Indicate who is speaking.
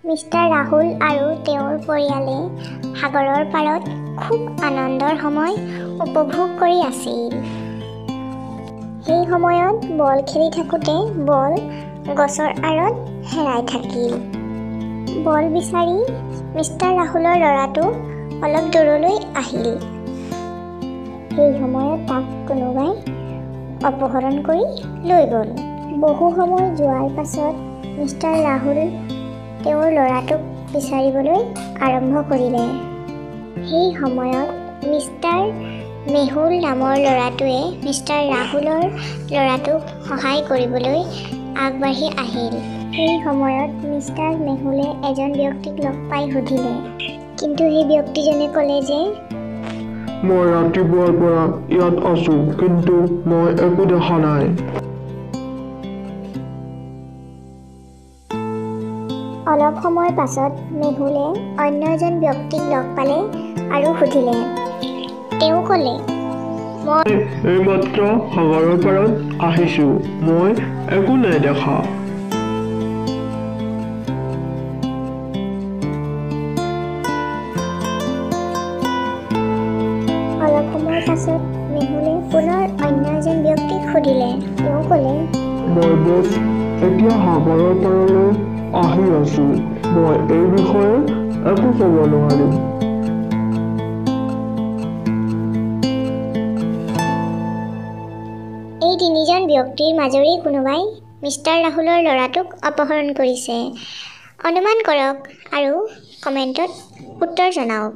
Speaker 1: Mister Rahul আৰু তেওঁৰ পৰিয়ালে সাগৰৰ পাৰত খুব আনন্দৰ সময় উপভোগ কৰি আছিল। সেই সময়ত বল খেলি থাকোঁতে বল গছৰ আঁৰত হেৰাই থাকিল। বল বিচাৰি মিষ্টাৰ ৰাহুলৰ ল'ৰাটো অলপ দূৰলৈ আহিল। সেই সময়ত তাক কোনোবাই অপহৰণ কৰি লৈ গ'ল। বহু সময় যোৱাৰ পাছত মিষ্টাৰ ৰাহুল তেওঁৰ ল'ৰাটোক বিচাৰিবলৈ আৰম্ভ কৰিলে। সেই সময়ত মিষ্টাৰ মেহুল নামৰ ল'ৰাটোৱে মিষ্টাৰ ৰাহুলৰ ল'ৰাটোক সহায় কৰিবলৈ আগবাঢ়ি আহিল। সেই সময়ত মিষ্টাৰ মেহুলে এজন ব্যক্তিক লগ পাই সুধিলে, কিন্তু সেই ব্যক্তিজনে ক'লে যে
Speaker 2: মই ৰাতিপুৱাৰ পৰা ইয়াত আছো, কিন্তু মই একো দেখা নাই।
Speaker 1: অলপ সময় পাছত মেহুলে অন্য এজন ব্যক্তিক লগ পালে আৰু সুধিলে। তেওঁ ক'লে,
Speaker 2: মই এইমাত্ৰ সাগৰৰ পাৰত আহিছো, মই একো নাই দেখা।
Speaker 1: অলপ সময়ৰ পাছত মেহুলে পুনৰ অন্য এজন ব্যক্তিক সুধিলে। তেওঁ ক'লে,
Speaker 2: মই বছ এতিয়া সাগৰৰ পাৰলৈ আহি আছো, মই এই বিষয়ে একো ক'ব নোৱাৰিম।
Speaker 1: এই তিনিজন ব্যক্তিৰ মাজৰে কোনোবাই মিষ্টাৰ ৰাহুলৰ ল'ৰাটোক অপহৰণ কৰিছে। অনুমান কৰক আৰু কমেণ্টত উত্তৰ জনাওক।